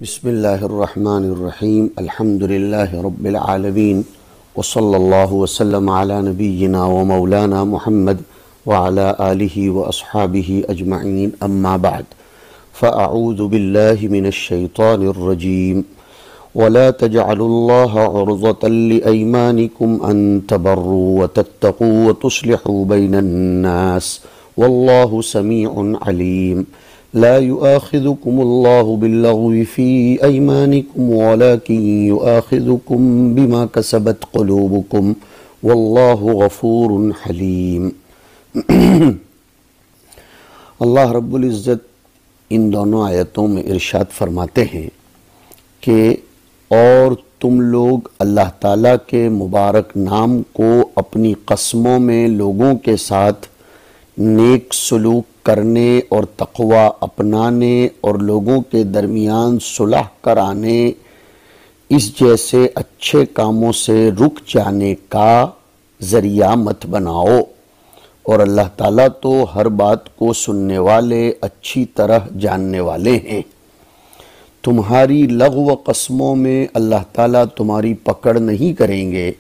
بسم اللہ الرحمن الرحیم الحمد للہ رب العالمین وصلی اللہ وسلم علی نبینا و مولانا محمد وعلی آلہ واصحابہ اجمعین اما بعد فاعوذ باللہ من الشیطان الرجیم ولا تجعلوا اللہ عرضة لأیمانکم ان تبروا وتتقوا وتصلحوا بین الناس واللہ سمیع علیم لا يؤاخذكم الله باللغو في أيمانكم ولكن يؤاخذكم بما كسبت قلوبكم والله غفور حليم۔ اللہ رب العزت ان دونوں آیتوں میں ارشاد فرماتے ہیں کہ اور تم لوگ اللہ تعالیٰ کے مبارک نام کو اپنی قسموں میں لوگوں کے ساتھ نیک سلوک کرنے اور تقوی اپنانے اور لوگوں کے درمیان صلح کرانے اس جیسے اچھے کاموں سے رک جانے کا ذریعہ مت بناؤ، اور اللہ تعالیٰ تو ہر بات کو سننے والے اچھی طرح جاننے والے ہیں۔ تمہاری لغو قسموں میں اللہ تعالیٰ تمہاری پکڑ نہیں کریں گے،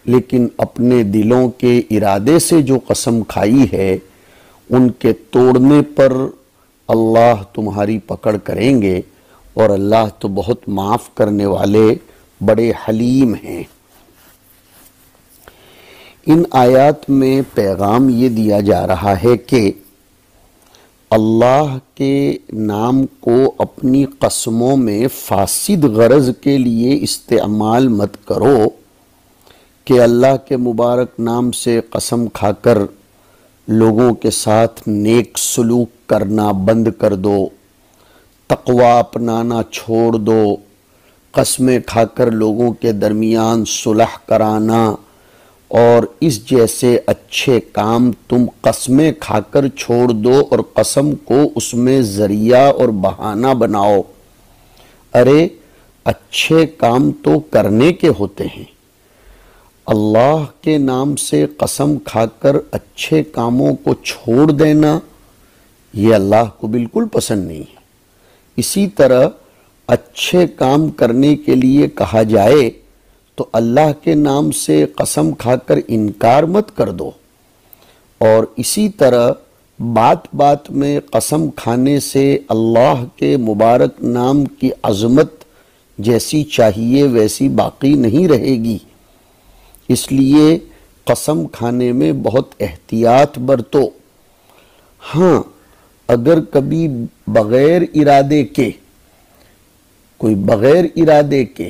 لیکن اپنے دلوں کے ارادے سے جو قسم کھائی ہے ان کے توڑنے پر اللہ تمہاری پکڑ کریں گے، اور اللہ تو بہت معاف کرنے والے بڑے حلیم ہیں۔ ان آیات میں پیغام یہ دیا جا رہا ہے کہ اللہ کے نام کو اپنی قسموں میں فاسد غرض کے لیے استعمال مت کرو کہ اللہ کے مبارک نام سے قسم کھا کر لوگوں کے ساتھ نیک سلوک کرنا بند کر دو، تقوی اپنانا چھوڑ دو، قسمیں کھا کر لوگوں کے درمیان صلح کرانا اور اس جیسے اچھے کام تم قسمیں کھا کر چھوڑ دو اور قسم کو اس میں ذریعہ اور بہانہ بناؤ۔ ارے اچھے کام تو کرنے کے ہوتے ہیں، اللہ کے نام سے قسم کھا کر اچھے کاموں کو چھوڑ دینا یہ اللہ کو بالکل پسند نہیں ہے۔ اسی طرح اچھے کام کرنے کے لیے کہا جائے تو اللہ کے نام سے قسم کھا کر انکار مت کر دو، اور اسی طرح بات بات میں قسم کھانے سے اللہ کے مبارک نام کی عظمت جیسی چاہیے ویسی باقی نہیں رہے گی۔ اس لیے قسم کھانے میں بہت احتیاط برتو۔ ہاں، اگر کبھی بغیر ارادے کے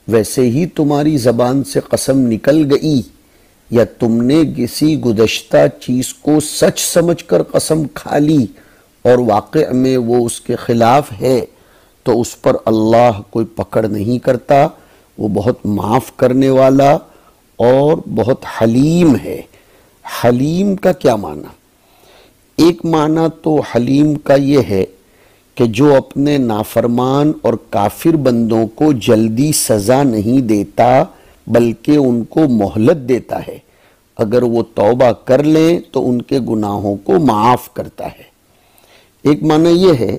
ویسے ہی تمہاری زبان سے قسم نکل گئی، یا تم نے کسی گزشتہ چیز کو سچ سمجھ کر قسم کھا لی اور واقع میں وہ اس کے خلاف ہے، تو اس پر اللہ کوئی پکڑ نہیں کرتا، وہ بہت معاف کرنے والا اور بہت حلیم ہے۔ حلیم کا کیا معنی؟ ایک معنی تو حلیم کا یہ ہے کہ جو اپنے نافرمان اور کافر بندوں کو جلدی سزا نہیں دیتا بلکہ ان کو مہلت دیتا ہے، اگر وہ توبہ کر لیں تو ان کے گناہوں کو معاف کرتا ہے۔ ایک معنی یہ ہے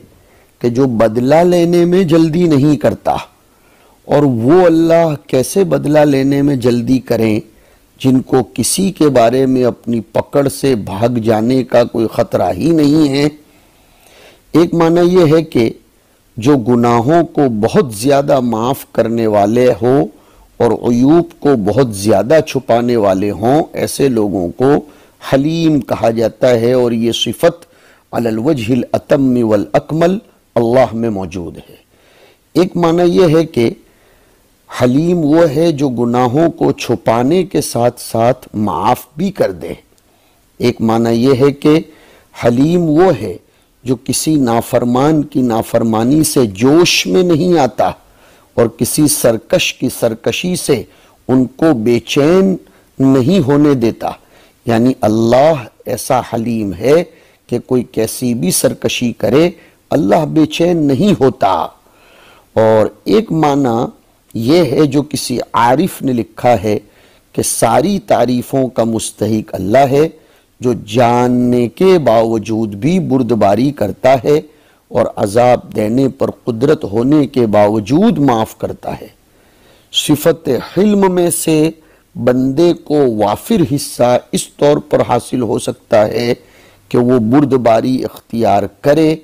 کہ جو بدلہ لینے میں جلدی نہیں کرتا، اور وہ اللہ کیسے بدلہ لینے میں جلدی کریں جن کو کسی کے بارے میں اپنی پکڑ سے بھاگ جانے کا کوئی خطرہ ہی نہیں ہے۔ ایک معنی یہ ہے کہ جو گناہوں کو بہت زیادہ معاف کرنے والے ہو اور عیوب کو بہت زیادہ چھپانے والے ہوں، ایسے لوگوں کو حلیم کہا جاتا ہے، اور یہ صفت علی الوجہ الاتم والاکمل اللہ میں موجود ہے۔ ایک معنی یہ ہے کہ حلیم وہ ہے جو گناہوں کو چھپانے کے ساتھ ساتھ معاف بھی کر دے۔ ایک معنی یہ ہے کہ حلیم وہ ہے جو کسی نافرمان کی نافرمانی سے جوش میں نہیں آتا اور کسی سرکش کی سرکشی سے ان کو بے چین نہیں ہونے دیتا، یعنی اللہ ایسا حلیم ہے کہ کوئی کیسی بھی سرکشی کرے اللہ بے چین نہیں ہوتا۔ اور ایک معنی یہ ہے جو کسی عارف نے لکھا ہے کہ ساری تعریفوں کا مستحق اللہ ہے جو جاننے کے باوجود بھی بردباری کرتا ہے اور عذاب دینے پر قدرت ہونے کے باوجود معاف کرتا ہے۔ صفت حلم میں سے بندے کو وافر حصہ اس طور پر حاصل ہو سکتا ہے کہ وہ بردباری اختیار کرے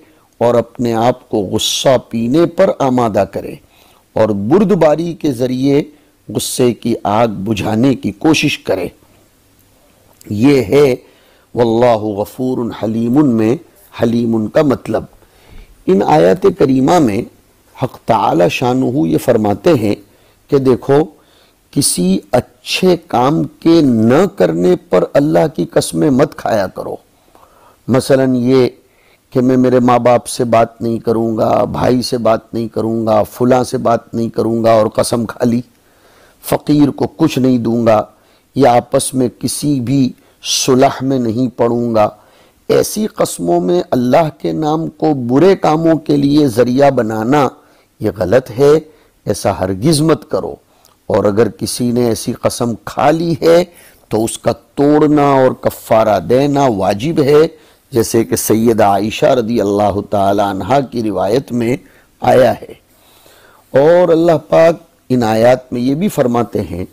اور اپنے آپ کو غصہ پینے پر آمادہ کرے اور بردباری کے ذریعے غصے کی آگ بجھانے کی کوشش کرے۔ یہ ہے واللہ غفور حلیم میں حلیم کا مطلب۔ ان آیات کریمہ میں حق تعالی شانہ یہ فرماتے ہیں کہ دیکھو، کسی اچھے کام کے نہ کرنے پر اللہ کی قسمیں مت کھایا کرو۔ مثلا یہ کہ میں میرے ماں باپ سے بات نہیں کروں گا، بھائی سے بات نہیں کروں گا، فلاں سے بات نہیں کروں گا اور قسم کھا لی، فقیر کو کچھ نہیں دوں گا، یا آپس میں کسی بھی صلح میں نہیں پڑوں گا۔ ایسی قسموں میں اللہ کے نام کو برے کاموں کے لیے ذریعہ بنانا یہ غلط ہے، ایسا ہرگز مت کرو۔ اور اگر کسی نے ایسی قسم کھا لی ہے تو اس کا توڑنا اور کفارہ دینا واجب ہے، جیسے کہ سیدہ عائشہ رضی اللہ تعالی عنہا کی روایت میں آیا ہے۔ اور اللہ پاک ان آیات میں یہ بھی فرماتے ہیں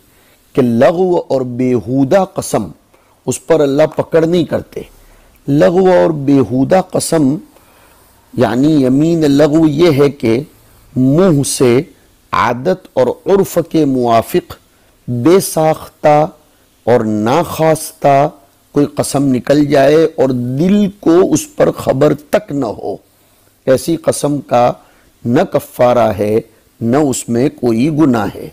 کہ لغو اور بیہودہ قسم اس پر اللہ پکڑ نہیں کرتے۔ لغو اور بیہودہ قسم یعنی یمین لغو یہ ہے کہ منہ سے عادت اور عرف کے موافق بے ساختہ اور ناخواستہ کوئی قسم نکل جائے اور دل کو اس پر خبر تک نہ ہو، ایسی قسم کا نہ کفارہ ہے نہ اس میں کوئی گناہ ہے۔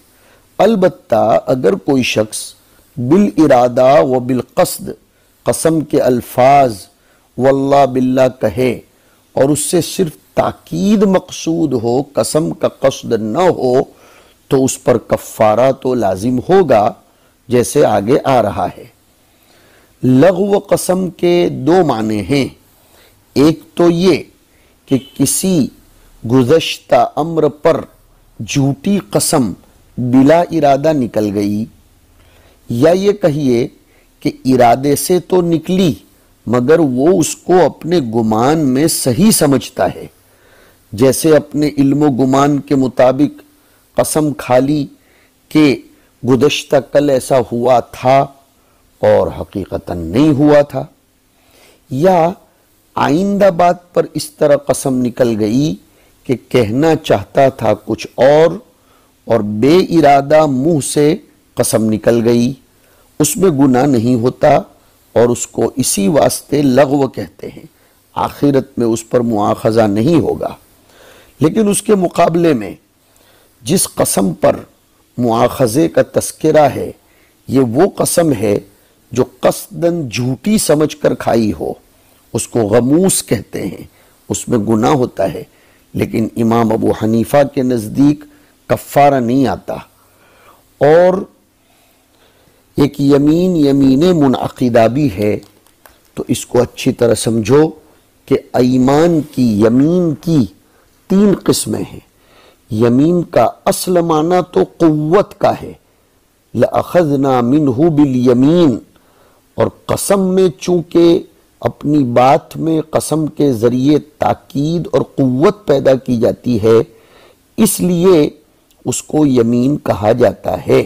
البتہ اگر کوئی شخص بالارادہ و بالقصد قسم کے الفاظ واللہ باللہ کہے اور اس سے صرف تاکید مقصود ہو، قسم کا قصد نہ ہو، تو اس پر کفارہ تو لازم ہوگا، جیسے آگے آ رہا ہے۔ لغو قسم کے دو معنی ہیں۔ ایک تو یہ کہ کسی گزشتہ امر پر جھوٹی قسم بلا ارادہ نکل گئی، یا یہ کہیے کہ ارادے سے تو نکلی مگر وہ اس کو اپنے گمان میں صحیح سمجھتا ہے، جیسے اپنے علم و گمان کے مطابق قسم کھا لی کہ گزشتہ کل ایسا ہوا تھا اور حقیقتاً نہیں ہوا تھا، یا آئندہ بات پر اس طرح قسم نکل گئی کہ کہنا چاہتا تھا کچھ اور بے ارادہ منہ سے قسم نکل گئی، اس میں گناہ نہیں ہوتا اور اس کو اسی واسطے لغو کہتے ہیں، آخرت میں اس پر مواخذہ نہیں ہوگا۔ لیکن اس کے مقابلے میں جس قسم پر مواخذے کا تذکرہ ہے، یہ وہ قسم ہے جو قصداً جھوٹی سمجھ کر کھائی ہو، اس کو غموس کہتے ہیں، اس میں گناہ ہوتا ہے، لیکن امام ابو حنیفہ کے نزدیک کفارہ نہیں آتا۔ اور ایک یمین منعقدہ بھی ہے، تو اس کو اچھی طرح سمجھو کہ ایمان کی یمین کی 3 قسمیں ہیں۔ یمین کا اصل معنی تو قوت کا ہے، لَأَخَذْنَا مِنْهُ بِالْيَمِينِ، اور قسم میں چونکہ اپنی بات میں قسم کے ذریعے تاکید اور قوت پیدا کی جاتی ہے، اس لیے اس کو یمین کہا جاتا ہے۔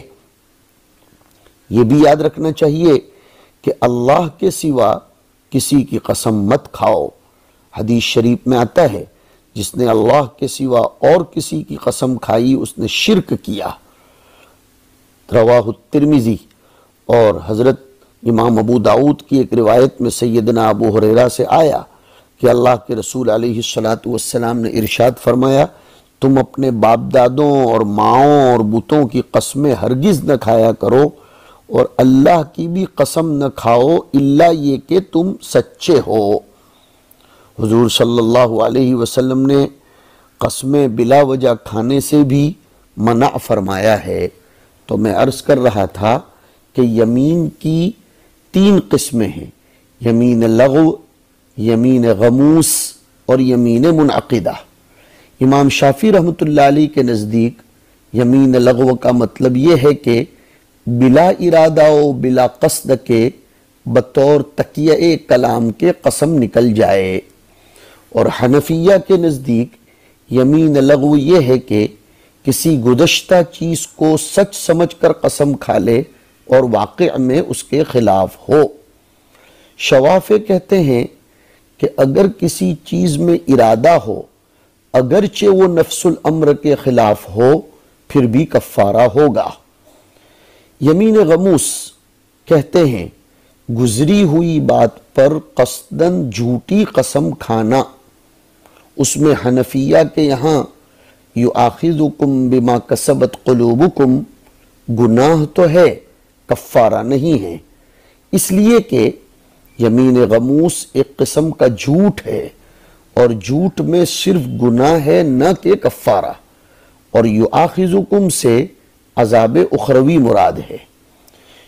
یہ بھی یاد رکھنا چاہیے کہ اللہ کے سوا کسی کی قسم مت کھاؤ۔ حدیث شریف میں آتا ہے جس نے اللہ کے سوا اور کسی کی قسم کھائی اس نے شرک کیا، رواہ الترمذی۔ اور حضرت امام ابو داؤد کی ایک روایت میں سیدنا ابو ہریرہ سے آیا کہ اللہ کے رسول علیہ السلام نے ارشاد فرمایا، تم اپنے باپ دادوں اور ماؤں اور بتوں کی قسمیں ہرگز نہ کھایا کرو، اور اللہ کی بھی قسم نہ کھاؤ الا یہ کہ تم سچے ہو۔ حضور صلی اللہ علیہ وسلم نے قسمیں بلا وجہ کھانے سے بھی منع فرمایا ہے۔ تو میں عرض کر رہا تھا کہ یمین کی 3 قسمیں ہیں، یمین لغو، یمین غموس اور یمین منعقدہ۔ امام شافعی رحمۃ اللہ علیہ کے نزدیک یمین لغو کا مطلب یہ ہے کہ بلا ارادہ و بلا قصد کے بطور تکیہ کلام کے قسم نکل جائے، اور حنفیہ کے نزدیک یمین لغو یہ ہے کہ کسی گزشتہ چیز کو سچ سمجھ کر قسم کھا لے اور واقع میں اس کے خلاف ہو۔ شوافع کہتے ہیں کہ اگر کسی چیز میں ارادہ ہو، اگرچہ وہ نفس الامر کے خلاف ہو، پھر بھی کفارہ ہوگا۔ یمین غموس کہتے ہیں گزری ہوئی بات پر قصداً جھوٹی قسم کھانا، اس میں حنفیہ کے یہاں یؤاخذکم بما کسبت قلوبکم گناہ تو ہے، کفارہ نہیں ہے، اس لیے کہ یمین غموس ایک قسم کا جھوٹ ہے، اور جھوٹ میں صرف گناہ ہے نہ کہ کفارہ، اور یؤاخذکم سے عذاب اخروی مراد ہے۔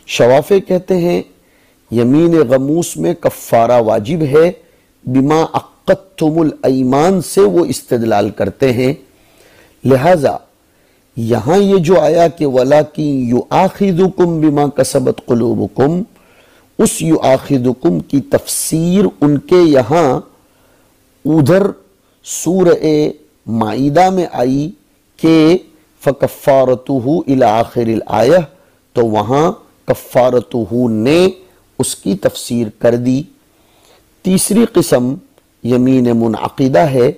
شوافع کہتے ہیں یمین غموس میں کفارہ واجب ہے، بما عقدتم الایمان سے وہ استدلال کرتے ہیں۔ لہذا یہاں یہ جو آیا کہ وَلَكِنْ يُؤَاخِذُكُمْ بِمَا كَسَبَتْ قُلُوبُكُمْ، اس یؤاخذکم کی تفسیر ان کے یہاں ادھر سورہ مائدہ میں آئی کہ فَكَفَّارَتُهُ إِلَى آخر الآیہ، تو وہاں کفارتہ نے اس کی تفسیر کر دی۔ تیسری قسم یمین منعقدہ ہے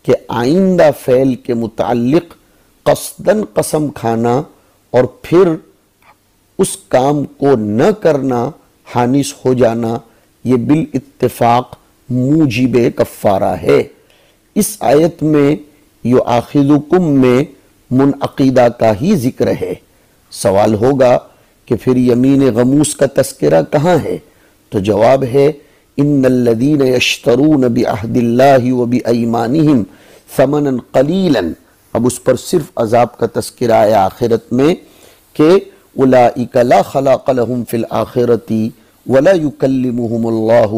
کہ آئندہ فعل کے متعلق قصداً قسم کھانا اور پھر اس کام کو نہ کرنا، حانث ہو جانا، یہ بالاتفاق موجب کفارہ ہے۔ اس آیت میں یؤاخذکم میں منعقدہ کا ہی ذکر ہے۔ سوال ہوگا کہ پھر یمین غموس کا تذکرہ کہاں ہے؟ تو جواب ہے ان الذین یشترون بعہد اللہ وبایمانہم ثمنا قلیلا، اب اس پر صرف عذاب کا تذکرہ ہے آخرت میں کہ اولئک لا خلاق لهم فی الآخرۃ ولا یکلمهم اللہ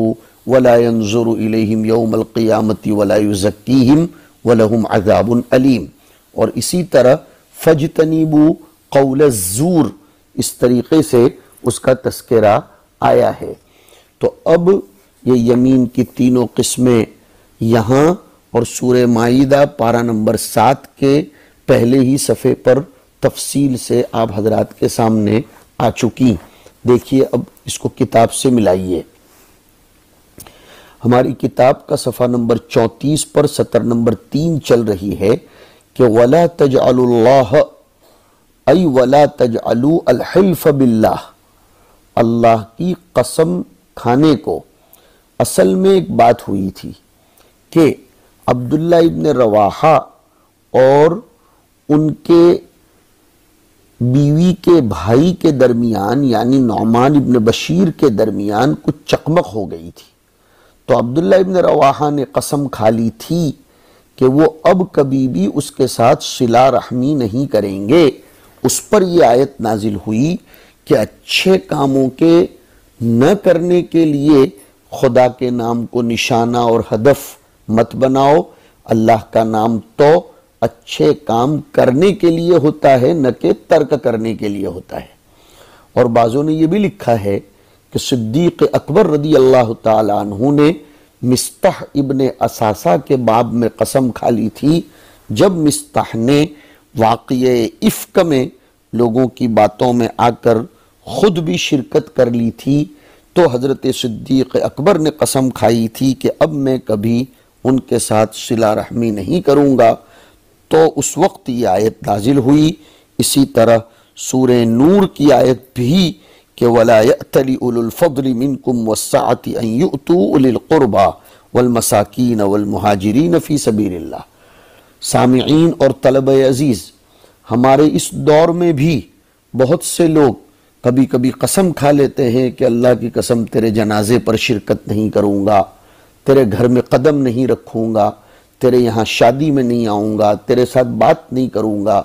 ولا ينظر الیہم یوم القیامۃ ولا یزکیہم ولہم عذاب علیم۔ اور اسی طرح فاجتنبوا قول الزور، اس طریقے سے اس کا تذکرہ آیا ہے۔ تو اب یہ یمین کی تینوں قسمیں یہاں اور سورہ مائدہ پارہ نمبر 7 کے پہلے ہی صفحے پر تفصیل سے آپ حضرات کے سامنے آ چکی۔ دیکھیے اب اس کو کتاب سے ملائیے۔ ہماری کتاب کا صفحہ نمبر 34 پر سطر نمبر 3 چل رہی ہے کہ وَلَا تَجْعَلُوا اللَّهَ ای وَلَا تَجْعَلُوا الْحِلْفَ بِاللَّهِ، اللہ کی قسم کھانے کو۔ اصل میں ایک بات ہوئی تھی کہ عبداللہ ابن رواحہ اور ان کے بیوی کے بھائی کے درمیان یعنی نعمان ابن بشیر کے درمیان کچھ چکمک ہو گئی تھی، تو عبداللہ ابن رواحہ نے قسم کھا لی تھی کہ وہ اب کبھی بھی اس کے ساتھ صلہ رحمی نہیں کریں گے۔ اس پر یہ آیت نازل ہوئی کہ اچھے کاموں کے نہ کرنے کے لیے خدا کے نام کو نشانہ اور ہدف مت بناؤ، اللہ کا نام تو اچھے کام کرنے کے لیے ہوتا ہے نہ کہ ترک کرنے کے لیے ہوتا ہے۔ اور بعضوں نے یہ بھی لکھا ہے کہ صدیق اکبر رضی اللہ تعالی عنہ نے مصطح ابن اساسہ کے باب میں قسم کھا لی تھی، جب مصطح نے واقعہ افک میں لوگوں کی باتوں میں آ کر خود بھی شرکت کر لی تھی، تو حضرت صدیق اکبر نے قسم کھائی تھی کہ اب میں کبھی ان کے ساتھ صلہ رحمی نہیں کروں گا، تو اس وقت یہ آیت نازل ہوئی۔ اسی طرح سورہ نور کی آیت بھی کہ وَلَا يَأْتَلِ أُولُو الْفَضْلِ مِنْكُمْ وَالسَّعَةِ أَنْ يُؤْتُوا أُولِي الْقُرْبَى وَالْمَسَاكِينَ وَالْمُهَاجِرِينَ فِي سَبِيلِ اللَّهِ۔ سامعین اور طلبہ عزیز، ہمارے اس دور میں بھی بہت سے لوگ کبھی کبھی قسم کھا لیتے ہیں کہ اللہ کی قسم تیرے جنازے پر شرکت نہیں کروں گا، تیرے گھر میں قدم نہیں رکھوں گا، تیرے یہاں شادی میں نہیں آؤں گا، تیرے ساتھ بات نہیں کروں گا۔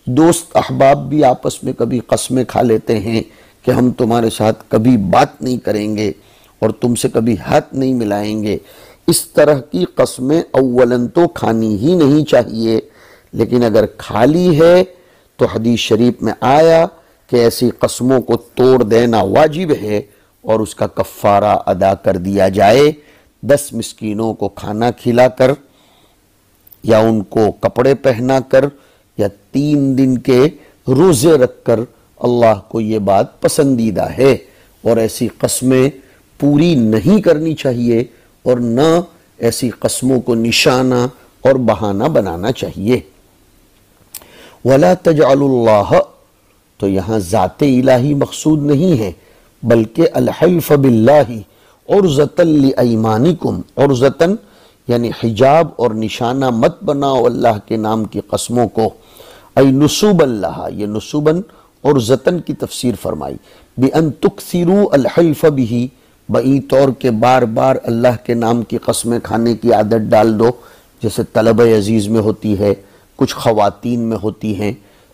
دوست احباب بھی آپس میں کبھی قسمیں کھا لیتے ہیں کہ ہم تمہارے ساتھ کبھی بات نہیں کریں گے اور تم سے کبھی ہاتھ نہیں ملائیں گے۔ اس طرح کی قسمیں اولاً تو کھانی ہی نہیں چاہیے، لیکن اگر کھا لی ہے تو حدیث شریف میں آیا کہ ایسی قسموں کو توڑ دینا واجب ہے اور اس کا کفارہ ادا کر دیا جائے 10 مسکینوں کو کھانا کھلا کر یا ان کو کپڑے پہنا کر یا 3 دن کے روزے رکھ کر اللہ کو یہ بات پسندیدہ ہے، اور ایسی قسمیں پوری نہیں کرنی چاہیے اور نہ ایسی قسموں کو نشانہ اور بہانہ بنانا چاہیے۔ وَلَا تَجْعَلُوا اللَّهَ، تو یہاں ذات الہی مقصود نہیں ہے بلکہ الحلف باللہ عرضۃ لایمانکم، عرضۃ یعنی حجاب اور نشانہ مت بناؤ اللہ کے نام کی قسموں کو، ای نصوبا لہا، یہ نصوباً عرضتاً کی تفسیر فرمائی، بِأَن تُكْثِرُوا الْحِلْفَ بِهِ، بئی طور کے بار بار اللہ کے نام کی قسمیں کھانے کی عادت ڈال دو، جیسے طلبہ عزیز میں ہوتی ہے، کچھ خواتین میں ہوتی ہیں،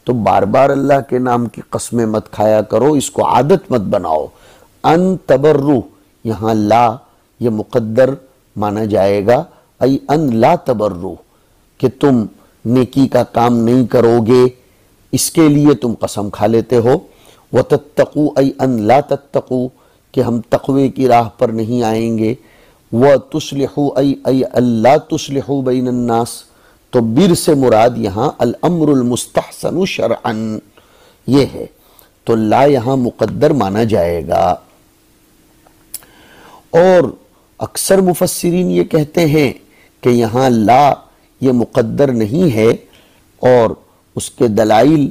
تو بار بار اللہ کے نام کی قسمیں مت کھایا کرو، اس کو عادت مت بناؤ۔ ان تبرو، یہاں لا یہ مقدر مانا جائے گا، ای ان لا تبرو، کہ تم نیکی کا کام نہیں کرو گے، اس کے لیے تم قسم کھا لیتے ہو۔ وَتَتَّقُوا، ای ان لا تتقوا، کہ ہم تقوی کی راہ پر نہیں آئیں گے۔ وَتُصْلِحُوا، ای اللہ تُصْلِحُوا بین الناس، تو بر سے مراد یہاں الامر المستحسن شرعاً یہ ہے، تو لا یہاں مقدر مانا جائے گا۔ اور اکثر مفسرین یہ کہتے ہیں کہ یہاں لا یہ مقدر نہیں ہے، اور اس کے دلائل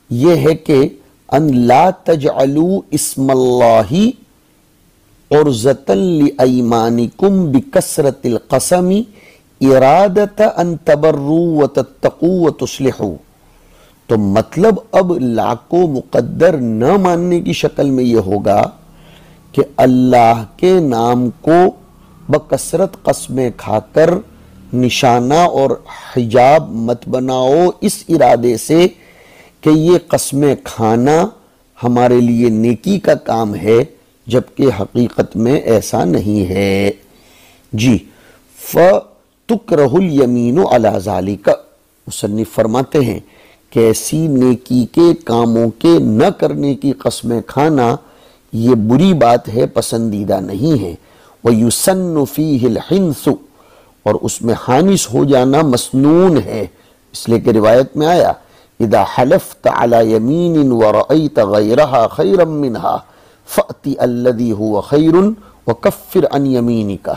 یہ ہے کہ ان لا تجعلوا اسم اللہ عرضۃ لایمانکم بکثرۃ القسم ارادۃ ان تبروا وتتقوا وتصلحوا، تو مطلب اب لا کو مقدر نہ ماننے کی شکل میں یہ ہوگا کہ اللہ کے نام کو بکثرت قسمیں کھا کر نشانہ اور حجاب مت بناؤ، اس ارادے سے کہ یہ قسمیں کھانا ہمارے لیے نیکی کا کام ہے، جبکہ حقیقت میں ایسا نہیں ہے۔ جی، فَتُكْرَهُ الْيَمِينُ عَلَى ذَلِكَ، مصنف فرماتے ہیں کہ ایسی نیکی کے کاموں کے نہ کرنے کی قسمیں کھانا یہ بری بات ہے، پسندیدہ نہیں ہے۔ وَيُسَنُّ فِيهِ الْحِنْثُ، اور اس میں حانث ہو جانا مسنون ہے، اس لیے کہ روایت میں آیا اذا حلفت على يمين ورأيت غيرها خيرا منها فأتي الذي هو خير وكفر عن يمينك،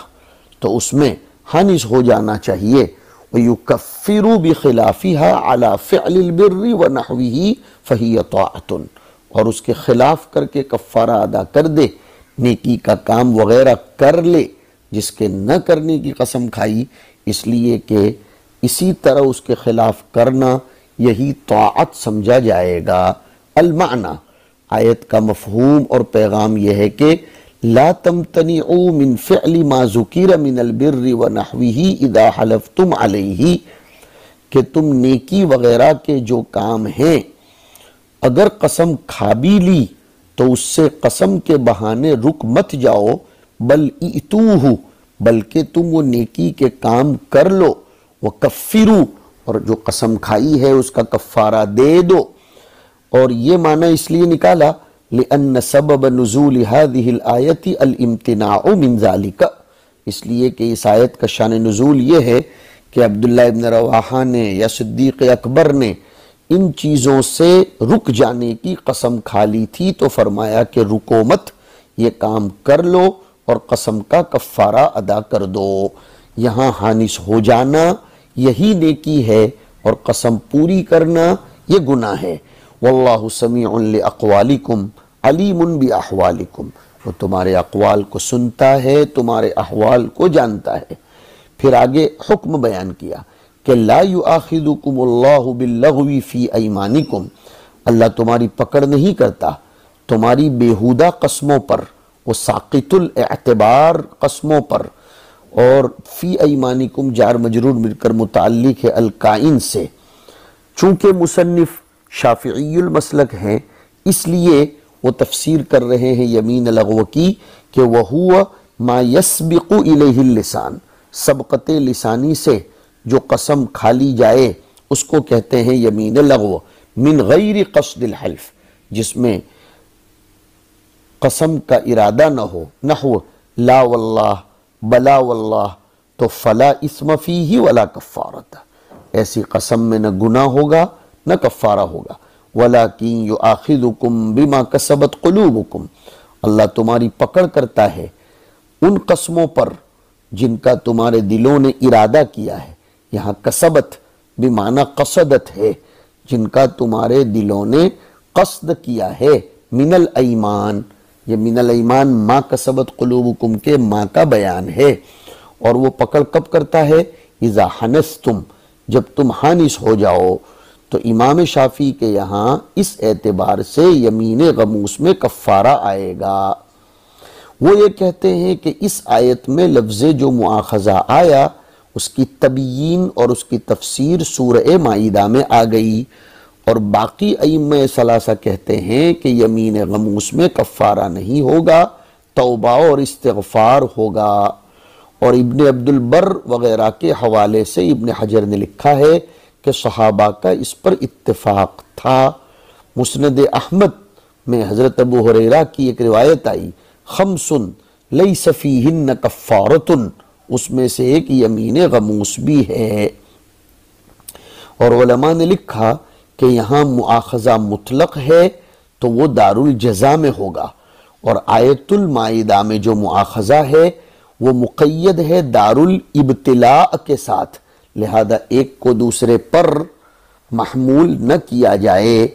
تو اس میں حانث ہو جانا چاہیے۔ ويكفر بخلافها على فعل البر ونحوه فهي طاعة، اور اس کے خلاف کر کے کفارہ ادا کر دے، نیکی کا کام وغیرہ کر لے جس کے نہ کرنے کی قسم کھائی، اس لیے کہ اسی طرح اس کے خلاف کرنا یہی طاعت سمجھا جائے گا۔ المعنی، آیت کا مفہوم اور پیغام یہ ہے کہ لا تمتنعوا من فعل ما ذکر من البر ونحوه اذا حلفتم علیہ، کہ تم نیکی وغیرہ کے جو کام ہیں اگر قسم کھا بھی لی تو اس سے قسم کے بہانے رک مت جاؤ، بل ائتوہ، بلکہ تم وہ نیکی کے کام کر لو، وکفروا، اور جو قسم کھائی ہے اس کا کفارہ دے دو۔ اور یہ معنی اس لیے نکالا لأن سبب نزول هذه الآیت الامتناع من ذلك، اس لیے کہ اس آیت کا شان نزول یہ ہے کہ عبداللہ ابن رواحہ نے یا صدیق اکبر نے ان چیزوں سے رک جانے کی قسم کھا لی تھی، تو فرمایا کہ رکو مت، یہ کام کر لو اور قسم کا کفارہ ادا کر دو۔ یہاں حانث ہو جانا یہی نیکی ہے اور قسم پوری کرنا یہ گناہ ہے۔ واللہ سمیع لاقوالکم علیم باحوالکم، وہ تمہارے اقوال کو سنتا ہے، تمہارے احوال کو جانتا ہے۔ پھر آگے حکم بیان کیا کہ لا یؤاخذکم اللہ باللغو فی ایمانکم، اللہ تمہاری پکڑ نہیں کرتا تمہاری بیہودہ قسموں پر، وہ ساقط الاعتبار قسموں پر، اور فی ایمانکم جار مجرور مل کر متعلق ہے الکائن سے۔ چونکہ مصنف شافعی المسلک ہیں اس لیے وہ تفسیر کر رہے ہیں یمین لغو کی کہ وَهُوَ مَا يَسْبِقُ إِلَيْهِ اللسان، سبقت لسانی سے جو قسم کھا لی جائے اس کو کہتے ہیں یمین لغو، من غیر قصد الحلف، جس میں قسم کا ارادہ نہ ہو، نحو لا واللہ بلا واللہ تو فلا اسم فیہ ولا کفارۃ، ایسی قسم میں نہ گناہ ہوگا نہ کفارہ ہوگا۔ ولیکن یؤاخذکم بما کسبت قلوبکم، اللہ تمہاری پکڑ کرتا ہے ان قسموں پر جن کا تمہارے دلوں نے ارادہ کیا ہے۔ یہاں کسبت بمعنی قصدت ہے، جن کا تمہارے دلوں نے قصد کیا ہے۔ من الایمان، یہ من الایمان ما کسبت قلوبکم کے ما کا بیان ہے، اور وہ پکڑ کب کرتا ہے؟ اذا حنستم، جب تم حانس ہو جاؤ۔ تو امام شافعی کے یہاں اس اعتبار سے یمین غموس میں کفارہ آئے گا۔ وہ یہ کہتے ہیں کہ اس آیت میں لفظ جو مؤاخذہ آیا اس کی تبیین اور اس کی تفسیر سورہ مائدہ میں آ گئی، اور باقی ائمہ ثلاثہ کہتے ہیں کہ یمین غموس میں کفارہ نہیں ہوگا، توبہ اور استغفار ہوگا۔ اور ابن عبد البر وغیرہ کے حوالے سے ابن حجر نے لکھا ہے کہ صحابہ کا اس پر اتفاق تھا۔ مسند احمد میں حضرت ابو ہریرہ کی ایک روایت آئی، خمس لیس فیہن کفارۃ، اس میں سے ایک یمین غموس بھی ہے۔ اور علماء نے لکھا کہ یہاں مؤاخذہ مطلق ہے تو وہ دار الجزا میں ہوگا، اور آیت المائدہ میں جو مؤاخذہ ہے وہ مقید ہے دار الابتلاء کے ساتھ، لہذا ایک کو دوسرے پر محمول نہ کیا جائے،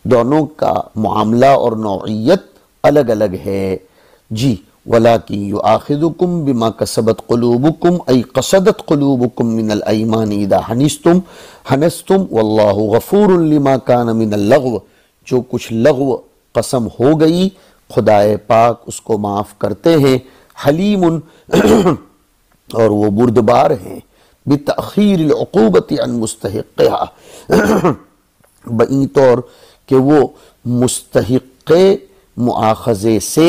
دونوں کا معاملہ اور نوعیت الگ الگ ہے۔ جی وَلَٰكِن يُؤَاخِذُكُم بِمَا كَسَبَتْ قُلُوبُكُمْ أَيْ قَصَدَتْ قُلُوبُكُم مِّنَ الْأَيْمَانِ إِذَا حَنَسْتُمْ وَاللَّهُ غَفُورٌ لِمَا كَانَ مِنَ اللَّغْوِ، جو کچھ لغو قسم ہو گئی خدا پاک اس کو معاف کرتے ہیں، حلیم اور وہ بردبار ہیں، بتأخیر العقوبت عن مستحقها، بئی طور کہ وہ مستحق مؤاخذے سے،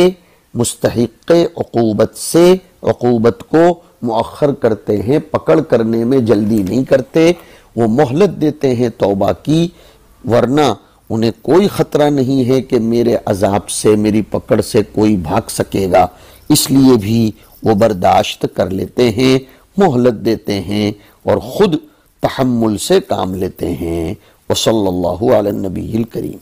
مستحق عقوبت سے عقوبت کو مؤخر کرتے ہیں، پکڑ کرنے میں جلدی نہیں کرتے، وہ مہلت دیتے ہیں توبہ کی، ورنہ انہیں کوئی خطرہ نہیں ہے کہ میرے عذاب سے، میری پکڑ سے کوئی بھاگ سکے گا، اس لیے بھی وہ برداشت کر لیتے ہیں، مہلت دیتے ہیں اور خود تحمل سے کام لیتے ہیں۔ وصلی اللہ علی النبی الکریم۔